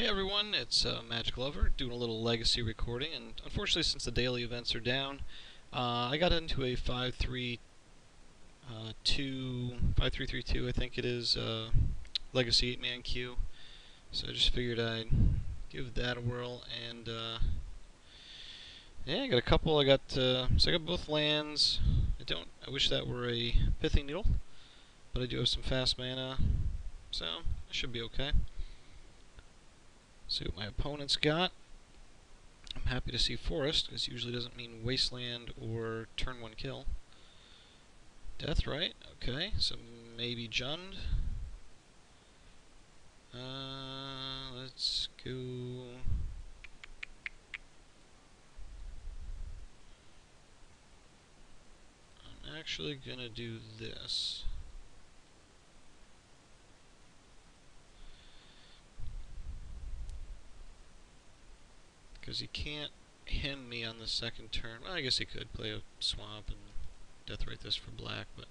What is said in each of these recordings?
Hey everyone, it's Magic Lover doing a little legacy recording, and unfortunately, since the daily events are down, I got into a 5-3-2, I think it is, legacy 8-man queue. So I just figured I'd give that a whirl, and yeah, I got a couple. So I got both lands. I wish that were a Pithing Needle, but I do have some fast mana, so I should be okay. See what my opponent's got. I'm happy to see Forest, because usually doesn't mean Wasteland or turn 1 kill. Death, right? Okay, so maybe Jund. Let's go. I'm actually gonna do this. Because he can't hem me on the second turn. Well, I guess he could play a swamp and Deathrite this for black, but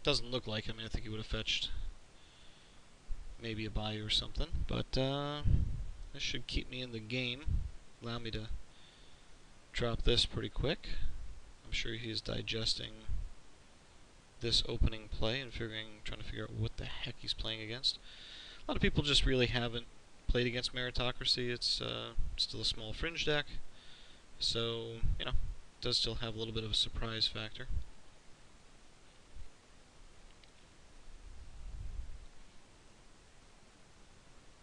doesn't look like him. I think he would have fetched maybe a Bayou or something, but this should keep me in the game, allow me to drop this pretty quick. I'm sure he's digesting this opening play and trying to figure out what the heck he's playing against. A lot of people just really haven't played against Maritocracy. It's still a small fringe deck, so it does still have a little bit of a surprise factor.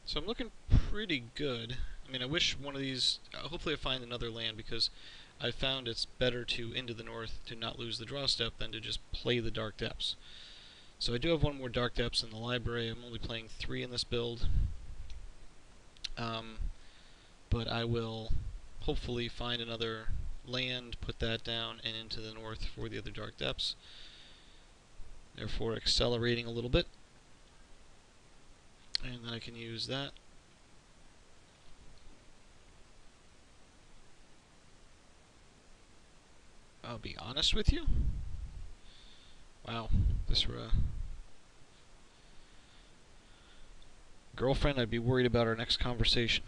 So I'm looking pretty good. I mean, I wish one of these. Hopefully, I find another land, because I found it's better to Into the North to not lose the draw step than to just play the Dark Depths. So I do have one more Dark Depths in the library. I'm only playing 3 in this build. But I will hopefully find another land, put that down, and Into the North for the other Dark Depths. Therefore, accelerating a little bit. And then I can use that. I'll be honest with you. Wow, this were a girlfriend, I'd be worried about our next conversation.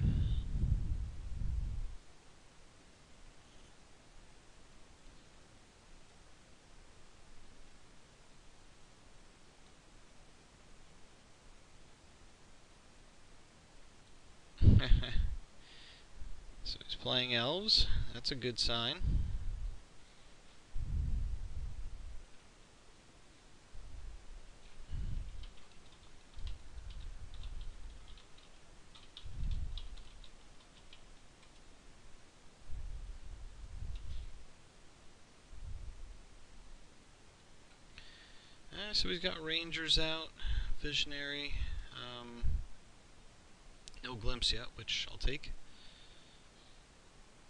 So he's playing Elves. That's a good sign. So he's got Rangers out, Visionary, no Glimpse yet, which I'll take.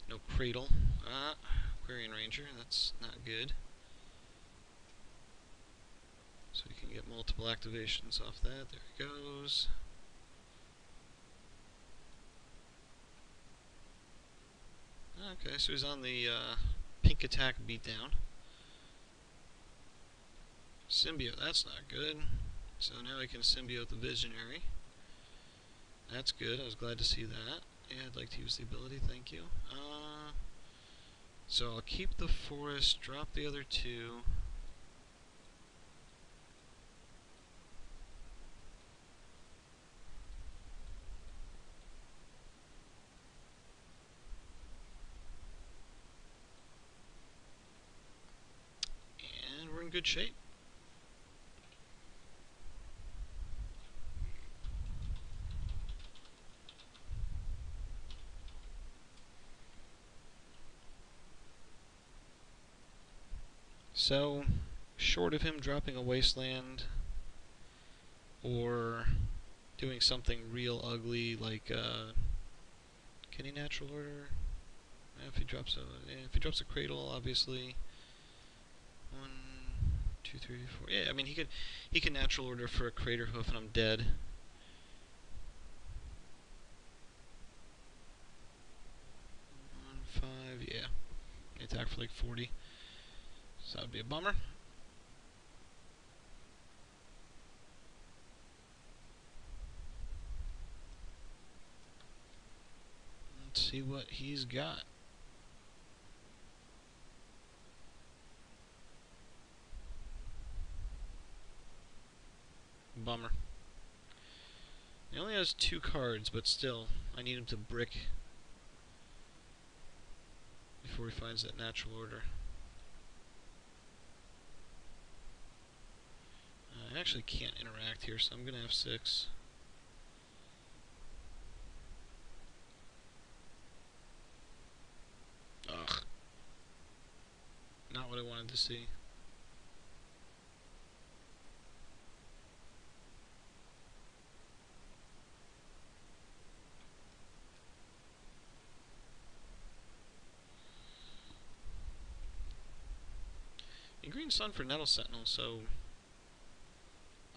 No Cradle. Aquarian Ranger, that's not good. So we can get multiple activations off that. There he goes. Okay, so he's on the pink attack beatdown. Symbiote, that's not good. So now I can symbiote the Visionary. That's good, I was glad to see that. Yeah, I'd like to use the ability, thank you. So I'll keep the Forest, drop the other 2. And we're in good shape. So, short of him dropping a Wasteland or doing something real ugly like can he natural order? If he drops a Cradle, obviously. 1, 2, 3, 4. Yeah, I mean he could natural order for a Crater Hoof and I'm dead. 1, 5, yeah. Attack for like 40. So that would be a bummer. see what he's got. Bummer. He only has 2 cards, but still, I need him to brick before he finds that natural order. I actually can't interact here, so I'm going to have 6. Ugh. Not what I wanted to see. A green sun for Nettle Sentinel, so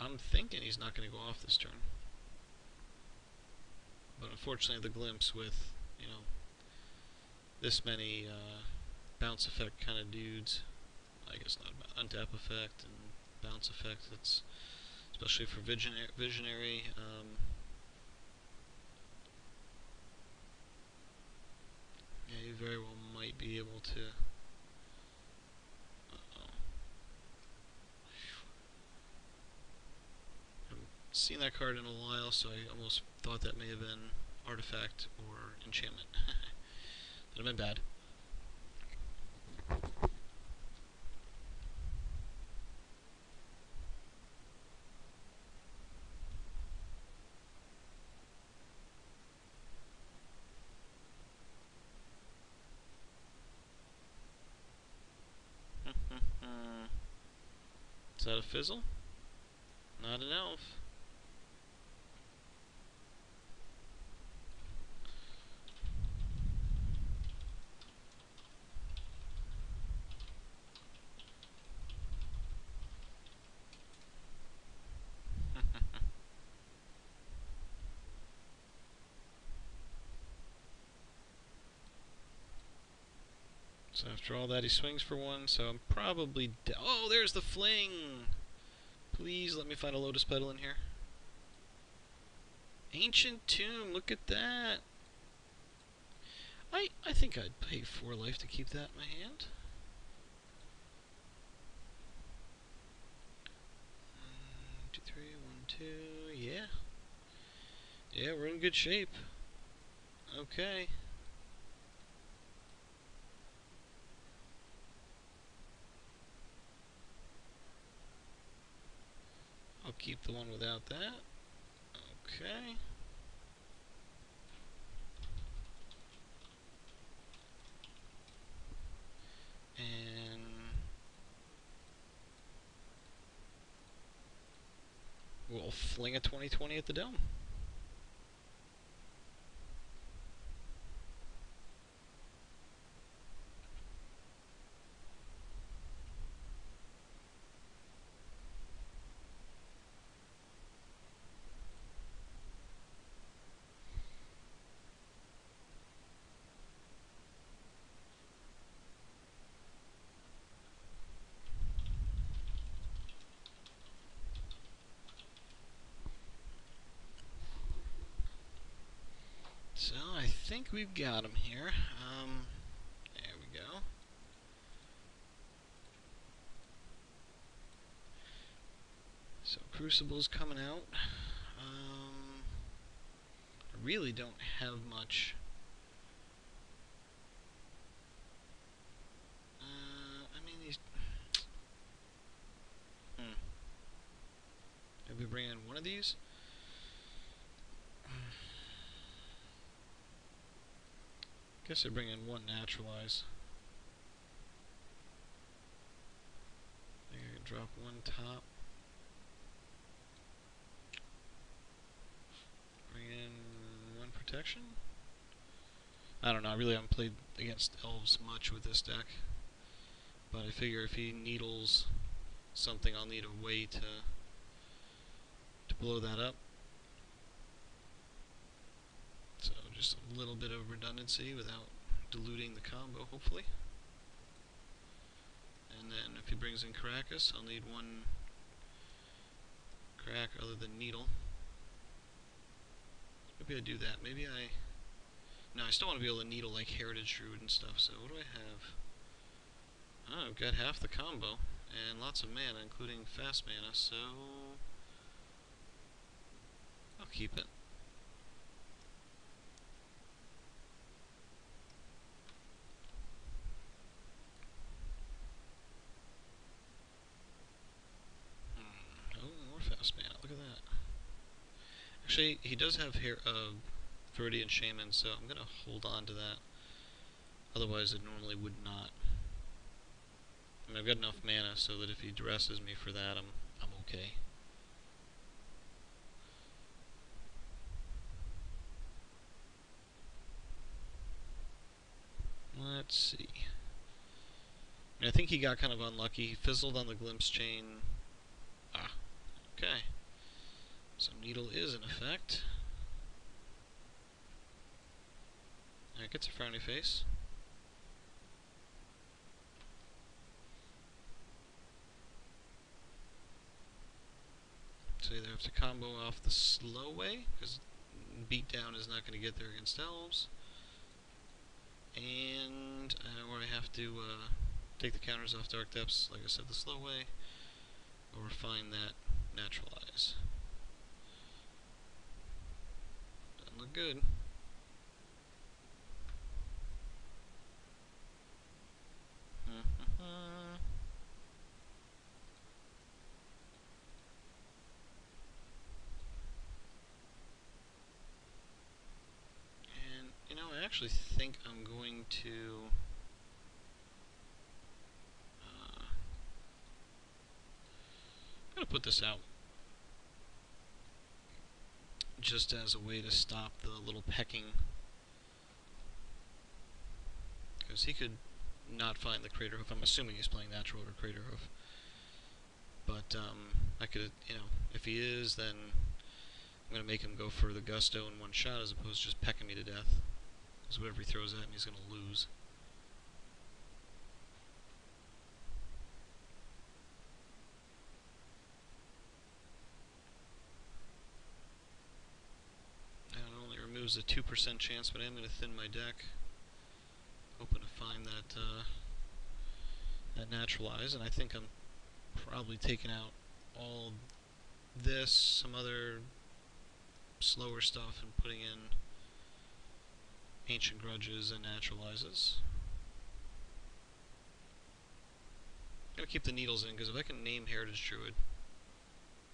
I'm thinking he's not going to go off this turn. But unfortunately the glimpse with, you know, this many bounce effect kind of dudes, I guess not untap effect and bounce effect, it's especially for visionary. Yeah, you very well might be able to. Haven't seen that card in a while, so I almost thought that may have been artifact or enchantment. That would have been bad. Is that a fizzle? Not an elf. So after all that, he swings for 1, so I'm probably oh, there's the fling! Please let me find a Lotus Petal in here. Ancient Tomb, look at that! I think I'd pay 4 life to keep that in my hand. 1, 2, 3, 1, 2, yeah. Yeah, we're in good shape. Okay. I'll keep the one without that. Okay. And we'll fling a 20/20 at the dome. So I think we've got him here. There we go. So Crucible's coming out. I really don't have much. I mean, these. Maybe bring in one of these. Guess I bring in 1 naturalize. I think I can drop 1 top. Bring in 1 protection. I don't know. I really haven't played against Elves much with this deck, but I figure if he needles something, I'll need a way to blow that up. So just a little bit of redundancy without diluting the combo, hopefully. And then if he brings in Caracas, I'll need 1 crack other than needle. Maybe I do that. Maybe I Now, I still want to be able to needle like Heritage Druid and stuff, so what do I have? Oh, I've got half the combo, and lots of mana, including fast mana, so I'll keep it. Oh, more fast mana, look at that. Actually, he does have Viridian Shaman, so I'm going to hold on to that. Otherwise, it normally would not. I mean, I've got enough mana so that if he dresses me for that, I'm okay. Let's see. I think he got kind of unlucky. He fizzled on the Glimpse Chain. Ah, okay. So Needle is in effect. It gets a frowny face. So either have to combo off the slow way, because Beatdown is not going to get there against Elves. And or I have to take the counters off Dark Depths, like I said, the slow way, or refine that Naturalize. Doesn't look good. And, you know, I actually think I'm going to I'm going to put this out just as a way to stop the little pecking, because he could not find the Crater Hoof. I'm assuming he's playing Natural or Crater Hoof. But I could, you know, if he is, then I'm going to make him go for the Gusto in one shot as opposed to just pecking me to death. Because whatever he throws at me, he's going to lose. Now it only removes a 2% chance, but I am going to thin my deck. Hoping to find that that Naturalize, and I think I'm probably taking out all this, some other slower stuff, and putting in Ancient Grudges and Naturalizes. I'm going to keep the Needles in, because if I can name Heritage Druid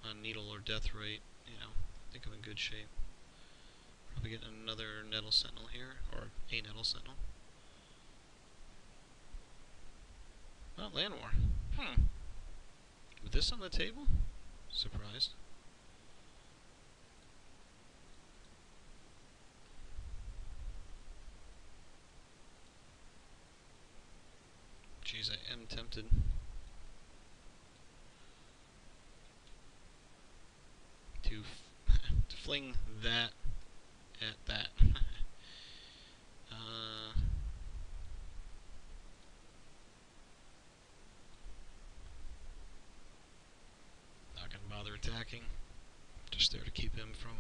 on Needle or Deathrite, you know, I think I'm in good shape. Probably getting another Nettle Sentinel here, or a Nettle Sentinel. Oh, Land War. With this on the table? Surprised. Jeez, I am tempted to, to fling that at that. Not gonna bother attacking. Just there to keep him from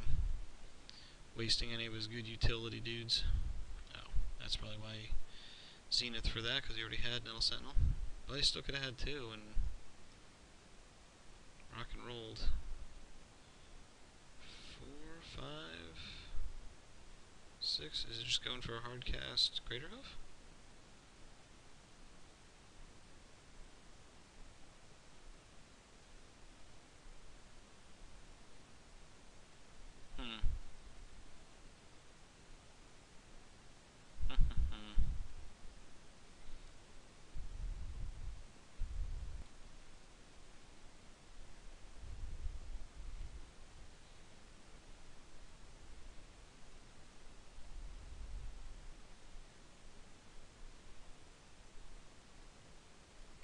wasting any of his good utility dudes. Oh, that's probably why he Zenith for that, because he already had Nettle Sentinel. But he still could have had two and rock and rolled. 4, 5, 6. Is it just going for a hard cast Crater Hoof?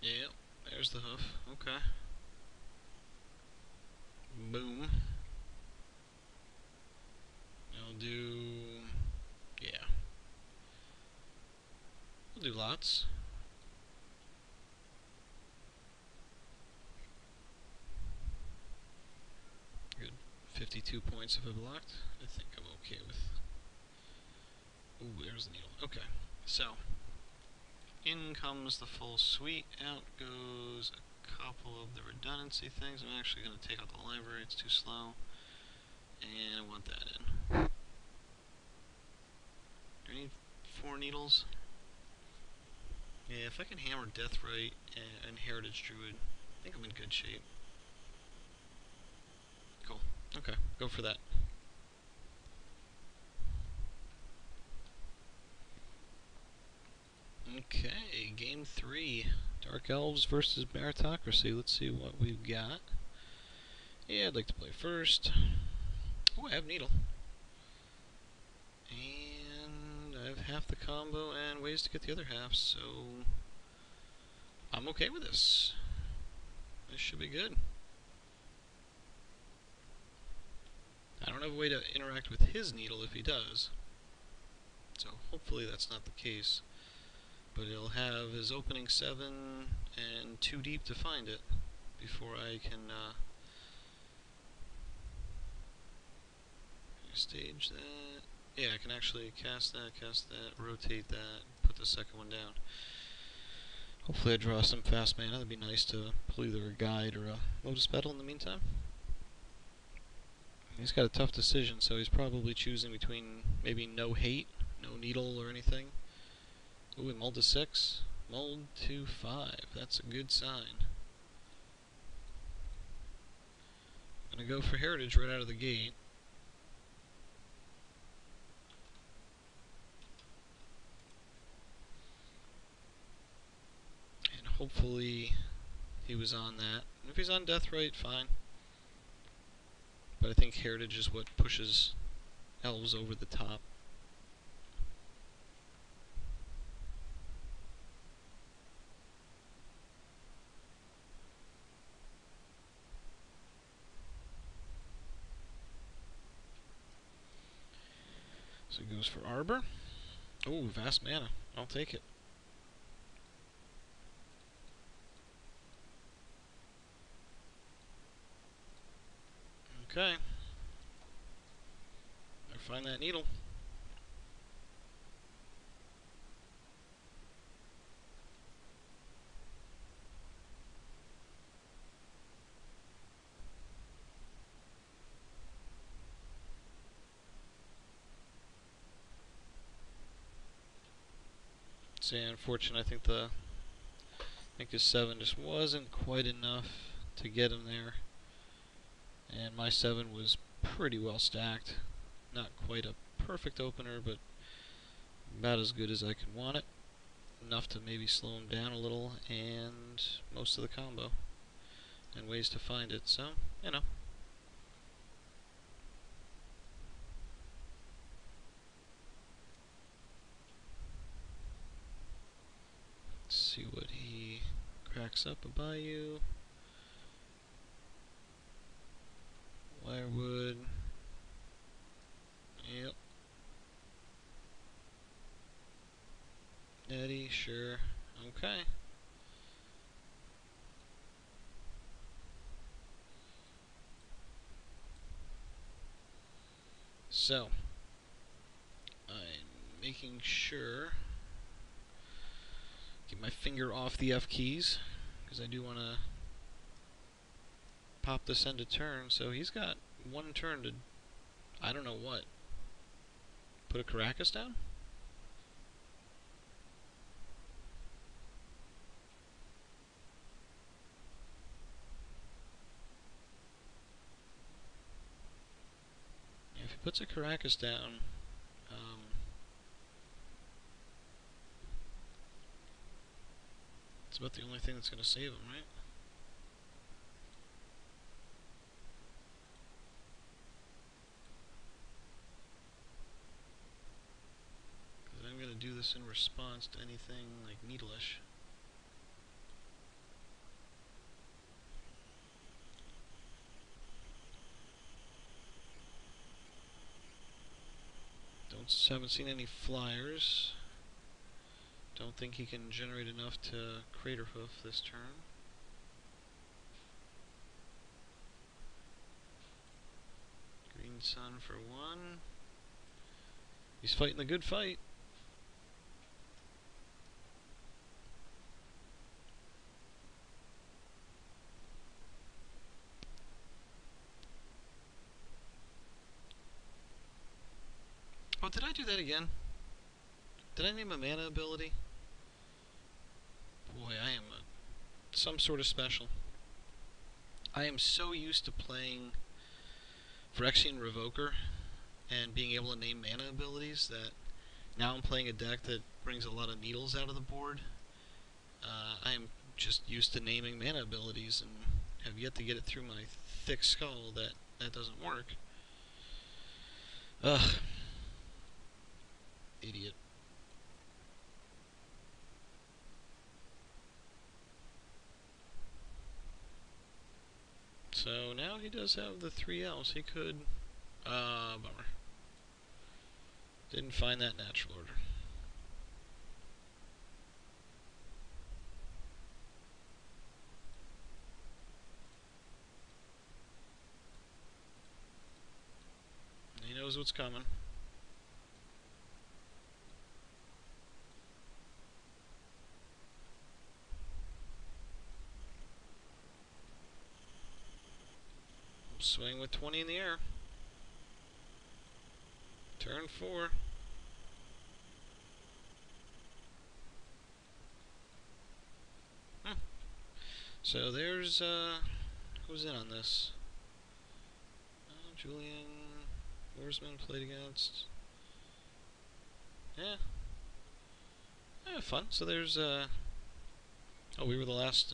Yep, there's the hoof. Okay. Boom. I'll do... yeah. I'll do lots. Good. 52 points if I blocked. I think I'm okay with... Ooh, there's the needle. Okay, so in comes the full suite, out goes a couple of the redundancy things. I'm actually going to take out the library, it's too slow, and I want that in. Do I need 4 needles? Yeah, if I can hammer Deathrite and Heritage Druid, I think I'm in good shape. Cool. Okay, go for that. Okay, game 3. Dark Elves versus Maritocracy. Let's see what we've got. Yeah, I'd like to play first. Oh, I have Needle. And I have half the combo and ways to get the other half, so I'm okay with this. This should be good. I don't have a way to interact with his Needle if he does, so hopefully that's not the case. But he'll have his opening 7 and too deep to find it before I can stage that. Yeah, I can actually cast that, rotate that, put the second one down. Hopefully I draw some fast mana. That'd be nice to pull either a Guide or a Lotus Petal in the meantime. He's got a tough decision, so he's probably choosing between maybe no hate, no needle or anything. Ooh, he mulled to 6. Mulled to 5. That's a good sign. I'm gonna go for Heritage right out of the gate. And hopefully he was on that. And if he's on Deathrite, fine. But I think Heritage is what pushes Elves over the top. So he goes for Arbor. Oh, vast mana. I'll take it. Okay. I find that needle. It's unfortunate. I think his 7 just wasn't quite enough to get him there. And my 7 was pretty well stacked. Not quite a perfect opener, but about as good as I could want it. Enough to maybe slow him down a little, and most of the combo. And ways to find it, so, you know. Let's see what he cracks up a Bayou. Wirewood. Yep. Eddie, sure. Okay. So, I'm making sure, get my finger off the F keys, because I do want to pop this end of turn. So he's got one turn to, I don't know what, put a Caracas down? If he puts a Caracas down, it's about the only thing that's going to save him, right? Because I'm going to do this in response to anything like Needlish. Haven't seen any flyers. Don't think he can generate enough to Crater Hoof this turn. Green Sun for 1. He's fighting the good fight. Oh, did I do that again? Did I name a mana ability? Boy, I am some sort of special. I am so used to playing Phyrexian Revoker and being able to name mana abilities that now I'm playing a deck that brings a lot of needles out of the board. I am just used to naming mana abilities and have yet to get it through my thick skull that that doesn't work. Ugh. Idiot. So now he does have the 3 Elves. He could... bummer. Didn't find that natural order. He knows what's coming. Swing with 20 in the air. Turn 4. So there's, who's in on this? Julian, Oarsman played against. Yeah. Yeah, fun. So there's, oh, we were the last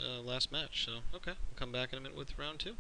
match, so, okay. We'll come back in a minute with round 2.